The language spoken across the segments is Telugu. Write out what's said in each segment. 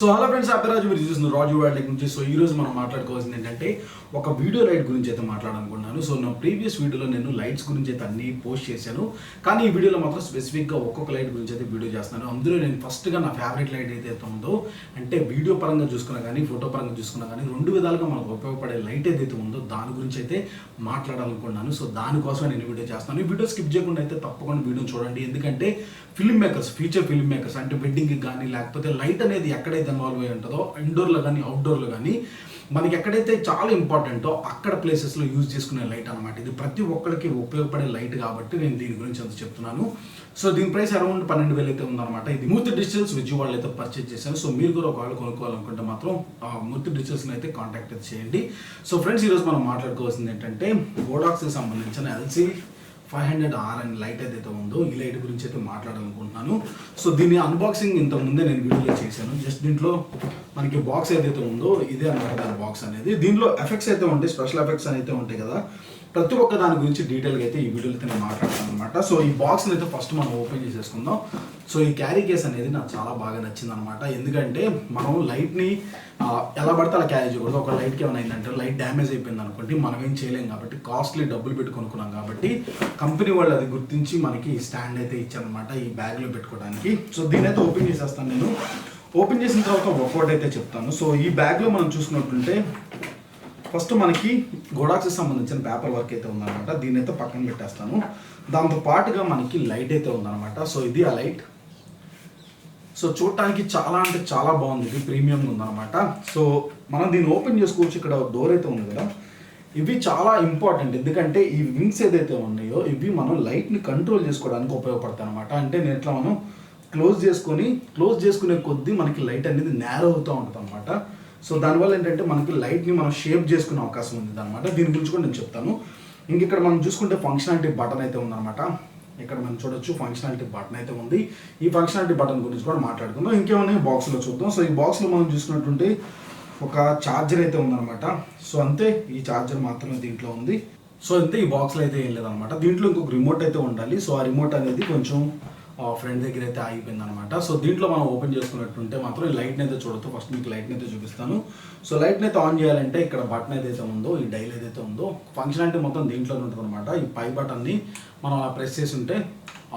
సో హలో ఫ్రెండ్స్, అప్పరాజు మీరు చూస్తున్నారు రాజు వరల్డ్ నుంచి. సో ఈ రోజు మనం మాట్లాడుకోవాల్సింది ఏంటంటే ఒక వీడియో లైట్ గురించి అయితే మాట్లాడాలనుకున్నాను. సో నా ప్రీవియస్ వీడియోలో నేను లైట్స్ గురించి అయితే అన్ని పోస్ట్ చేశాను, కానీ ఈ వీడియోలో మాత్రం స్పెసిఫిక్గా ఒక్కొక్క లైట్ గురించి అయితే వీడియో చేస్తున్నాను. అందులో నేను ఫస్ట్గా నా ఫేవరెట్ లైట్ ఏదైతే ఉందో, అంటే వీడియో పరంగా చూసుకున్నా కానీ ఫోటో పరంగా చూసుకున్నా కానీ రెండు విధాలుగా మనకు ఉపయోగపడే లైట్ ఏదైతే ఉందో దాని గురించి అయితే మాట్లాడాలనుకున్నాను. సో దానికోసం నేను వీడియో చేస్తాను. ఈ వీడియో స్కిప్ చేయకుండా అయితే తప్పకుండా వీడియోని చూడండి, ఎందుకంటే film makers, future film makers అంటే వెడ్డింగ్కి కానీ లేకపోతే లైట్ అనేది ఎక్కడైతే ఇన్వాల్వ్ అయి ఉంటుందో ఇండోర్లో కానీ అవుట్డోర్లో కానీ మనకి ఎక్కడైతే చాలా ఇంపార్టెంటో అక్కడ ప్లేసెస్లో యూజ్ చేసుకునే లైట్ అనమాట. ఇది ప్రతి ఒక్కరికి ఉపయోగపడే లైట్ కాబట్టి నేను దీని గురించి అంత చెప్తున్నాను. సో దీని ప్రైస్ అరౌండ్ 12,000 అయితే ఉందన్నమాట. ఇది మూర్తి డిజిటల్స్ విజయవాడలో అయితే పర్చేజ్ చేశాను. సో మీరు కూడా ఒకవేళ కొనుక్కోవాలనుకుంటే మాత్రం మూర్తి డిజిటల్స్ని అయితే కాంటాక్ట్ అయితే చేయండి. సో ఫ్రెండ్స్, ఈరోజు మనం మాట్లాడుకోవాల్సింది ఏంటంటే గోడాక్స్కి సంబంధించిన ఎల్సీ 500R అనే లైట్ ఏదైతే ఉందో ఈ లైట్ గురించి అయితే మాట్లాడాలనుకుంటున్నాను. సో దీని అన్బాక్సింగ్ ఇంతకుముందే నేను వీడియోలో చేశాను. జస్ట్ దీంట్లో మనకి బాక్స్ ఏదైతే ఉందో ఇదే అనమాట దాని బాక్స్ అనేది. దీనిలో ఎఫెక్ట్స్ అయితే ఉంటాయి, స్పెషల్ ఎఫెక్ట్స్ అయితే ఉంటాయి కదా, ప్రతి ఒక్క దాని గురించి డీటెయిల్గా అయితే ఈ వీడియోలో అయితే నేను మాట్లాడతాను అనమాట. సో ఈ బాక్స్ని అయితే ఫస్ట్ మనం ఓపెన్ చేసేసుకుందాం. సో ఈ క్యారీ కేస్ అనేది నాకు చాలా బాగా నచ్చింది అనమాట. ఎందుకంటే మనం లైట్ని ఎలా పడితే అలా క్యారీ చేయకూడదు. ఒక లైట్కి ఏమైనా అయిందంటే లైట్ డ్యామేజ్ అయిపోయింది అనుకోండి, మనం ఏం చేయలేం కాబట్టి కాస్ట్లీ డబ్బులు పెట్టి కొనుక్కున్నాం కాబట్టి కంపెనీ వాళ్ళు అది గుర్తించి మనకి స్టాండ్ అయితే ఇచ్చారనమాట ఈ బ్యాగ్లో పెట్టుకోవడానికి. సో దీని అయితే ఓపెన్ చేసేస్తాను నేను. ఓపెన్ చేసిన తర్వాత ఒక్కొక్కటి అయితే చెప్తాను. సో ఈ బ్యాగ్లో మనం చూసుకున్నట్టుంటే ఫస్ట్ మనకి గోడాక్స్కి సంబంధించిన పేపర్ వర్క్ అయితే ఉందన్నమాట. దీని అయితే పక్కన పెట్టేస్తాను. దాంతో పాటుగా మనకి లైట్ అయితే ఉందన్నమాట. సో ఇది ఆ లైట్. సో చూడటానికి చాలా అంటే చాలా బాగుంది, ఇది ప్రీమియంగా ఉందన్నమాట. సో మనం దీన్ని ఓపెన్ చేసుకోవచ్చు. ఇక్కడ డోర్ అయితే ఉంది కదా, ఇవి చాలా ఇంపార్టెంట్. ఎందుకంటే ఈ వింగ్స్ ఏదైతే ఉన్నాయో ఇవి మనం లైట్ని కంట్రోల్ చేసుకోవడానికి ఉపయోగపడతాయి అనమాట. అంటే నేను ఇట్లా మనం క్లోజ్ చేసుకునే కొద్దీ మనకి లైట్ అనేది నేరో అవుతూ ఉంటుంది అనమాట. సో దానివల్ల ఏంటంటే మనకి లైట్ని మనం షేప్ చేసుకునే అవకాశం ఉంది అనమాట. దీని గురించి కూడా నేను చెప్తాను. ఇంక ఇక్కడ మనం చూసుకుంటే ఫంక్షనాలిటీ బటన్ అయితే ఉందన్నమాట. ఇక్కడ మనం చూడొచ్చు ఫంక్షనాలిటీ బటన్ అయితే ఉంది. ఈ ఫంక్షనాలిటీ బటన్ గురించి కూడా మాట్లాడుకుందాం. ఇంకేమన్నా బాక్స్లో చూద్దాం. సో ఈ బాక్స్లో మనం చూసుకున్నట్టుంటే ఒక ఛార్జర్ అయితే ఉందన్నమాట. సో అంతే, ఈ ఛార్జర్ మాత్రమే దీంట్లో ఉంది. సో అంతే, ఈ బాక్స్లో అయితే ఏం లేదనమాట. దీంట్లో ఇంకొక రిమోట్ అయితే ఉండాలి. సో ఆ రిమోట్ అనేది కొంచెం ఫ్రెండ్ దగ్గర అయితే ఆగిపోయింది అనమాట. సో దీంట్లో మనం ఓపెన్ చేసుకున్నట్టుంటే మాత్రం ఈ లైట్ని అయితే చూడొచ్చు. ఫస్ట్ మీకు లైట్ని అయితే చూపిస్తాను. సో లైట్ని అయితే ఆన్ చేయాలంటే ఇక్కడ బటన్ ఏదైతే ఉందో, ఈ డైల్ ఏదైతే ఉందో ఫంక్షనాలిటీ మొత్తం దీంట్లోనే ఉంటుంది అనమాట. ఈ పై బటన్ని మనం అలా ప్రెస్ చేసి ఉంటే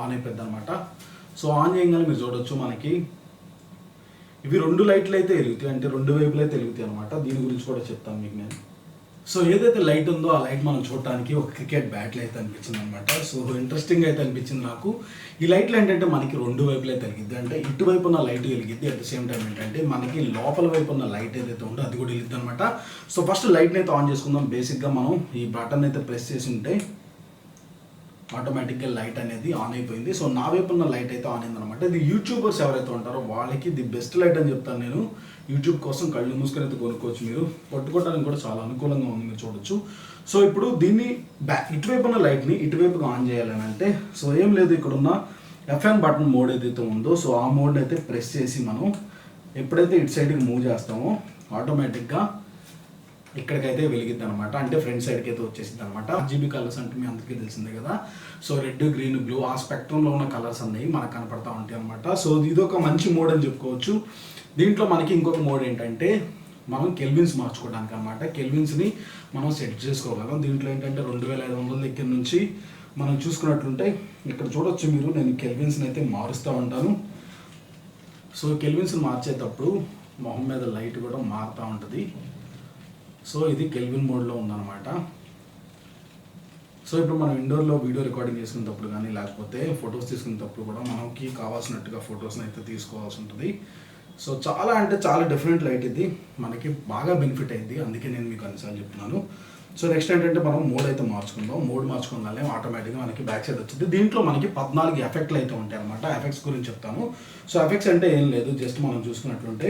ఆన్ అయిపోద్ది అనమాట. సో ఆన్ చేయగానే మీరు చూడొచ్చు మనకి ఇవి రెండు లైట్లు అయితే వెలుగుతాయి, అంటే రెండు వైపులు అయితే వెలుగుతాయి అనమాట. దీని గురించి కూడా చెప్తాను మీకు నేను. సో ఏదైతే లైట్ ఉందో ఆ లైట్ మనం చూడటానికి ఒక క్రికెట్ బ్యాట్లు అయితే అనిపించింది అనమాట. సో ఇంట్రెస్టింగ్ అయితే అనిపించింది నాకు. ఈ లైట్లు ఏంటంటే మనకి రెండు వైపులు అయితే వెలిగిద్ది, అంటే ఇటువైపు ఉన్న లైట్ వెలిగిద్ది, అట్ ద సేమ్ టైం ఏంటంటే మనకి లోపల వైపు ఉన్న లైట్ ఏదైతే ఉందో అది కూడా వెలిగిద్ది అనమాట. సో ఫస్ట్ లైట్ని అయితే ఆన్ చేసుకుందాం. బేసిక్గా మనం ఈ బటన్ అయితే ప్రెస్ చేసి ఉంటే ఆటోమేటిక్గా లైట్ అనేది ఆన్ అయిపోయింది. సో నా వైపు ఉన్న లైట్ అయితే ఆన్ అయింది అనమాట. ఇది యూట్యూబర్స్ ఎవరైతే ఉంటారో వాళ్ళకి ది బెస్ట్ లైట్ అని చెప్తాను నేను. యూట్యూబ్ కోసం కళ్ళు మూసుకొని అయితే కొనుక్కోవచ్చు, మీరు పట్టుకోవడానికి కూడా చాలా అనుకూలంగా ఉంది, మీరు చూడొచ్చు. సో ఇప్పుడు దీన్ని ఇటువైపు ఉన్న లైట్ని ఇటువైపుగా ఆన్ చేయాలని అంటే సో ఏం లేదు, ఇక్కడ ఉన్న FN బటన్ మోడ్ ఏదైతే ఉందో సో ఆ మోడ్ అయితే ప్రెస్ చేసి మనం ఎప్పుడైతే ఇటు సైడ్కి మూవ్ చేస్తామో ఆటోమేటిక్గా ఇక్కడికైతే వెలిగిద్ది అనమాట. అంటే ఫ్రంట్ సైడ్కి అయితే వచ్చేసింది అనమాట. RGB కలర్స్ అంటే మీ అందరికీ తెలిసిందే కదా. సో రెడ్, గ్రీన్, బ్లూ ఆ స్పెక్ట్రంలో ఉన్న కలర్స్ అన్నీ మనకు కనపడతా ఉంటాయి అనమాట. సో ఇది ఒక మంచి మోడ్ అని చెప్పుకోవచ్చు. దీంట్లో మనకి ఇంకొక మోడ్ ఏంటంటే మనం కెల్విన్స్ మార్చుకోవడానికి అనమాట. కెల్విన్స్ని మనం సెట్ చేసుకోగలం. దీంట్లో ఏంటంటే 2500 దగ్గర నుంచి మనం చూసుకున్నట్లుంటే ఇక్కడ చూడొచ్చు మీరు, నేను కెల్విన్స్ని అయితే మారుస్తూ ఉంటాను. సో కెల్విన్స్ని మార్చేటప్పుడు మొహం మీద లైట్ కూడా మారుతూ ఉంటుంది. సో ఇది కెల్విన్ మోడ్లో ఉందన్నమాట. సో ఇప్పుడు మనం ఇండోర్లో వీడియో రికార్డింగ్ చేసుకునేటప్పుడు కానీ లేకపోతే ఫొటోస్ తీసుకునేటప్పుడు కూడా మనకి కావాల్సినట్టుగా ఫొటోస్ని అయితే తీసుకోవాల్సి ఉంటుంది. సో చాలా అంటే చాలా డిఫరెంట్ లైట్ ఇది, మనకి బాగా బెనిఫిట్ అయింది, అందుకే నేను మీకు అన్నిసార్లు చెప్తున్నాను. సో నెక్స్ట్ ఏంటంటే మనం మోడ్ అయితే మార్చుకుందాం. మోడ్ మార్చుకోగానే ఆటోమేటిక్గా మనకి బ్యాక్ సైడ్ వచ్చింది. దీంట్లో మనకి 14 ఎఫెక్ట్లు అయితే ఉంటాయి అనమాట. ఎఫెక్ట్స్ గురించి చెప్తాను. సో ఎఫెక్ట్స్ అంటే ఏం లేదు, జస్ట్ మనం చూసుకున్నట్లుంటే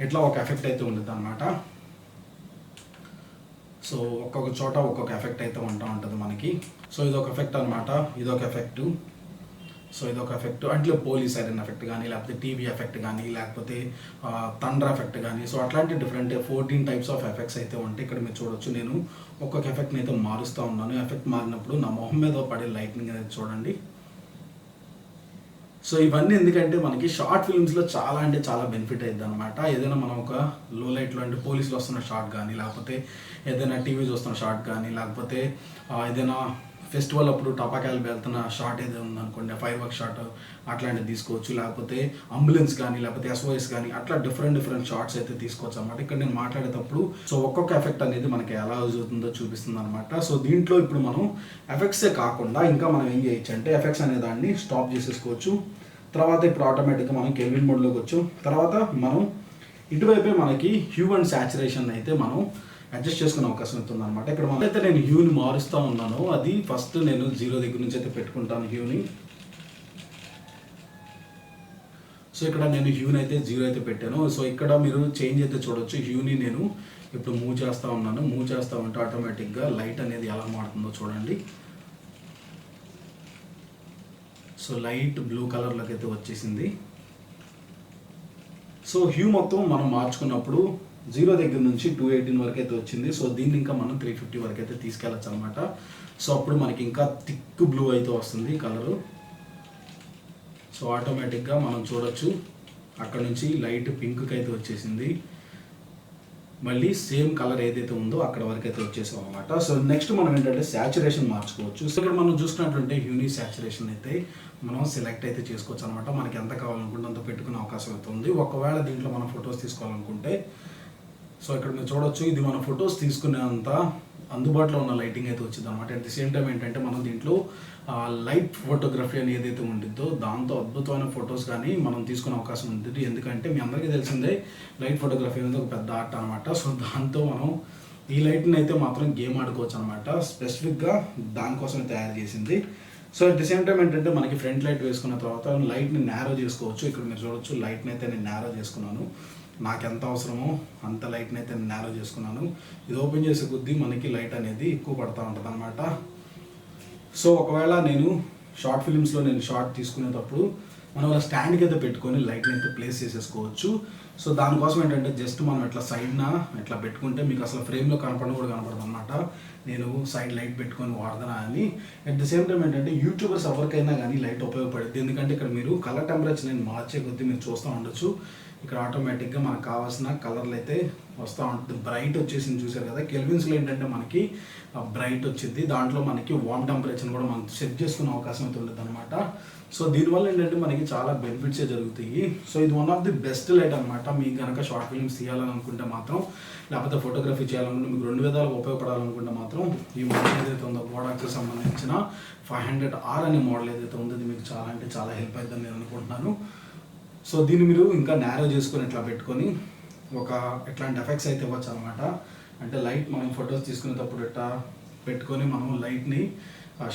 ఇట్లా ఒక ఎఫెక్ట్ అయితే ఉంటుంది అనమాట. సో ఒక్కొక్క చోట ఒక్కొక్క ఎఫెక్ట్ అయితే ఉంటుంది మనకి. సో ఇదొక ఎఫెక్ట్ అనమాట, ఇదొక ఎఫెక్టు. సో ఇదొక ఎఫెక్ట్ అంటే పోలీస్ సైరన్ ఎఫెక్ట్ కానీ లేకపోతే టీవీ ఎఫెక్ట్ కానీ లేకపోతే థండర్ ఎఫెక్ట్ కానీ సో అట్లాంటి డిఫరెంట్ 14 టైప్స్ ఆఫ్ ఎఫెక్ట్స్ అయితే ఉంటాయి. ఇక్కడ మీరు చూడొచ్చు, నేను ఒక్కొక్క ఎఫెక్ట్ని అయితే మారుస్తూ ఉన్నాను. ఎఫెక్ట్ మారినప్పుడు నా మొహం మీద పడే లైట్నింగ్ అనేది చూడండి. సో ఇవన్నీ ఎందుకంటే మనకి షార్ట్ ఫిల్మ్స్లో చాలా అంటే చాలా బెనిఫిట్ అవుతుంది అనమాట. ఏదైనా మనం ఒక లో లైట్లో అంటే పోలీసులు వస్తున్న షాట్ కానీ, లేకపోతే ఏదైనా టీవీ చూస్తున్న షాట్ కానీ, లేకపోతే ఏదైనా ఫెస్టివల్ అప్పుడు టపాకాయలు వెళ్తున్న షాట్ ఏదైనా ఉందనుకోండి, ఫైర్ వర్క్ షాట్ అట్లాంటివి తీసుకోవచ్చు. లేకపోతే అంబులెన్స్ కానీ, లేకపోతే SOS కానీ, అట్లా డిఫరెంట్ షార్ట్స్ అయితే తీసుకోవచ్చు అనమాట. ఇక్కడ నేను మాట్లాడేటప్పుడు సో ఒక్కొక్క ఎఫెక్ట్ అనేది మనకి ఎలా యూజ్ అవుతుందో చూపిస్తుంది అనమాట. సో దీంట్లో ఇప్పుడు మనం ఎఫెక్ట్సే కాకుండా ఇంకా మనం ఏం చేయొచ్చు అంటే ఎఫెక్ట్స్ అనే దాన్ని స్టాప్ చేసేసుకోవచ్చు. తర్వాత ఇప్పుడు ఆటోమేటిక్గా మనం కెల్విన్ మోడ్లోకి వచ్చు. తర్వాత మనం ఇటువైపే మనకి హ్యూ అండ్ సాచురేషన్ అయితే మనం అడ్జస్ట్ చేసుకునే అవకాశం ఉంటుంది అనమాట. ఇక్కడ అయితే నేను హ్యూని మారుస్తూ ఉన్నాను. అది ఫస్ట్ నేను 0 దగ్గర నుంచి అయితే పెట్టుకుంటాను హ్యూని. సో ఇక్కడ నేను హ్యూని అయితే 0 అయితే పెట్టాను. సో ఇక్కడ మీరు చేంజ్ అయితే చూడొచ్చు. హ్యూని నేను ఇప్పుడు మూవ్ చేస్తూ ఉన్నాను. మూవ్ చేస్తూ ఉంటే ఆటోమేటిక్గా లైట్ అనేది ఎలా మారుతుందో చూడండి. సో లైట్ బ్లూ కలర్లోకి అయితే వచ్చేసింది. సో హ్యూ మొత్తం మనం మార్చుకున్నప్పుడు 0 దగ్గర నుంచి 218 వరకు అయితే వచ్చింది. సో దీన్ని ఇంకా మనం 350 వరకు అయితే తీసుకెళ్ళచ్చు అనమాట. సో అప్పుడు మనకి ఇంకా థిక్ బ్లూ అయితే వస్తుంది కలరు. సో ఆటోమేటిక్గా మనం చూడొచ్చు అక్కడ నుంచి లైట్ పింక్కి అయితే వచ్చేసింది. మళ్ళీ సేమ్ కలర్ ఏదైతే ఉందో అక్కడ వరకు అయితే వచ్చేసాం అనమాట. సో నెక్స్ట్ మనం ఏంటంటే సాచురేషన్ మార్చుకోవచ్చు. సో ఇక్కడ మనం చూసుకున్నట్టుంటే హ్యూని సాచురేషన్ అయితే మనం సెలెక్ట్ అయితే చేసుకోవచ్చు అనమాట. మనకి ఎంత కావాలనుకుంటే అంత పెట్టుకునే అవకాశం అయితే ఉంది. ఒకవేళ దీంట్లో మనం ఫొటోస్ తీసుకోవాలనుకుంటే సో ఇక్కడ మీరు చూడొచ్చు ఇది మన ఫొటోస్ తీసుకునేంత అందుబాటులో ఉన్న లైటింగ్ అయితే వచ్చింది అనమాట. అట్ ది సేమ్ టైం ఏంటంటే మనం దీంట్లో లైట్ ఫోటోగ్రఫీ అని ఏదైతే ఉంటుందో దాంతో అద్భుతమైన ఫొటోస్ కానీ మనం తీసుకునే అవకాశం ఉంటుంది. ఎందుకంటే మీ అందరికీ తెలిసిందే లైట్ ఫోటోగ్రఫీ అనేది ఒక పెద్ద ఆర్ట్ అనమాట. సో దాంతో మనం ఈ లైట్ని అయితే మాత్రం గేమ్ ఆడుకోవచ్చు అనమాట. స్పెసిఫిక్గా దానికోసమే తయారు చేసింది. So at the same time ఏంటంటే మనకి ఫ్రంట్ లైట్ వేసుకున్న తర్వాత లైట్ని నేరో చేసుకోవచ్చు. ఇక్కడ మీరు చూడొచ్చు లైట్ని అయితే నేను నేరో చేసుకున్నాను. నాకు ఎంత అవసరమో అంత లైట్ని అయితే నేను నేరో చేసుకున్నాను. ఇది ఓపెన్ చేసే కొద్దీ మనకి లైట్ అనేది ఎక్కువ పడుతూ ఉంటుంది అనమాట. సో ఒకవేళ నేను షార్ట్ ఫిలిమ్స్లో నేను షార్ట్ తీసుకునేటప్పుడు మనం అలా స్టాండ్కి అయితే పెట్టుకొని లైట్ని అయితే ప్లేస్ చేసేసుకోవచ్చు. సో దానికోసం ఏంటంటే జస్ట్ మనం ఇట్లా సైడ్న ఇట్లా పెట్టుకుంటే మీకు అసలు ఫ్రేమ్లో కనపడడం కూడా కనపడదు అనమాట. నేను సైడ్ లైట్ పెట్టుకొని వాడదానా అని. అట్ ది సేమ్ టైం ఏంటంటే యూట్యూబర్స్ ఎవరికైనా కానీ లైట్ ఉపయోగపడుతుంది. ఎందుకంటే ఇక్కడ మీరు కలర్ టెంపరేచర్ నేను మార్చే కొద్దీ మీరు చూస్తూ ఉండొచ్చు. ఇక్కడ ఆటోమేటిక్గా మనకు కావాల్సిన కలర్లు అయితే వస్తూ ఉంటుంది. బ్రైట్ వచ్చేసింది చూసారు కదా. కెల్విన్స్లో ఏంటంటే మనకి బ్రైట్ వచ్చింది. దాంట్లో మనకి వార్మ్ టెంపరేచర్ కూడా మనం సెట్ చేసుకునే అవకాశం అయితే ఉంటుంది అనమాట. సో దీనివల్ల ఏంటంటే మనకి చాలా బెనిఫిట్సే జరుగుతాయి. సో ఇది one of the best light అనమాట. మీకు కనుక షార్ట్ ఫిల్మ్స్ తీయాలని అనుకుంటే మాత్రం, లేకపోతే ఫోటోగ్రఫీ చేయాలనుకుంటే, మీకు 2 విధాలుగా ఉపయోగపడాలనుకుంటే మాత్రం ఈ మోడల్ ఏదైతే ఉందో ప్రోడక్ట్కి సంబంధించిన 500R అనే మోడల్ ఏదైతే ఉందో అది మీకు చాలా అంటే చాలా హెల్ప్ అవుతుందని నేను అనుకుంటున్నాను. సో దీన్ని మీరు ఇంకా నేరో చేసుకొని ఇట్లా పెట్టుకొని ఒక ఎట్లాంటి ఎఫెక్ట్స్ అయితే ఇవ్వచ్చు అనమాట. అంటే లైట్ మనం ఫొటోస్ తీసుకునేటప్పుడు ఇట్లా పెట్టుకొని మనం లైట్ని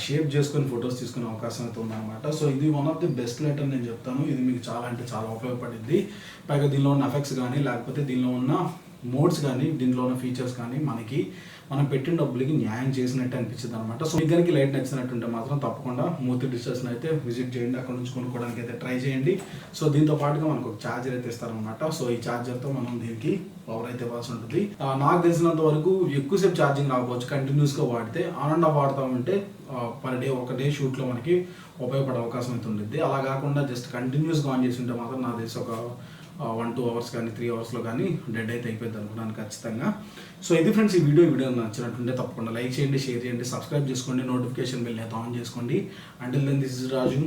షేప్ చేసుకొని ఫొటోస్ తీసుకునే అవకాశం అయితే ఉందన్నమాట. సో ఇది one of the best light అని నేను చెప్తాను. ఇది మీకు చాలా అంటే చాలా ఉపయోగపడింది. పైగా దీనిలో ఉన్న ఎఫెక్ట్స్ కానీ, లేకపోతే దీనిలో ఉన్న మోడ్స్ కానీ, దీనిలో ఉన్న ఫీచర్స్ కానీ మనకి మనం పెట్టిన డబ్బులకి న్యాయం చేసినట్టు అనిపించింది అనమాట. సో మీ దగ్గరికి లైట్ నచ్చినట్టుంటే మాత్రం తప్పకుండా మూర్తి డిజిటల్స్ని అయితే విజిట్ చేయండి. అక్కడ నుంచి కొనుక్కోవడానికి అయితే ట్రై చేయండి. సో దీంతో పాటుగా మనకు ఒక ఛార్జర్ అయితే ఇస్తారనమాట. సో ఈ ఛార్జర్తో మనం దీనికి పవర్ అయితే ఇవ్వాల్సి ఉంటుంది. నాకు తెలిసినంత వరకు ఎక్కువసేపు ఛార్జింగ్ రాకపోవచ్చు. కంటిన్యూస్గా వాడితే ఆన్ అండ్ ఆఫ్ వాడుతూ ఉంటే పర్ డే ఒక డే షూట్లో మనకి ఉపయోగపడే అవకాశం అయితే ఉంటుంది. అలా కాకుండా జస్ట్ కంటిన్యూస్గా ఆన్ చేసి ఉంటే మాత్రం నాకు తెలిసి ఒక 1-2 అవర్స్ కానీ 3 అవర్స్లో కానీ డెడ్ అయితే అయిపోయింది అనుకున్నాను ఖచ్చితంగా. సో ఇది ఫ్రెండ్స్, ఈ వీడియో నచ్చినట్టుంటే తప్పకుండా లైక్ చేయండి, షేర్ చేయండి, సబ్స్క్రైబ్ చేసుకోండి, నోటిఫికేషన్ బెల్ అయితే ఆన్ చేసుకోండి. Until then this is Raju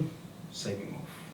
signing.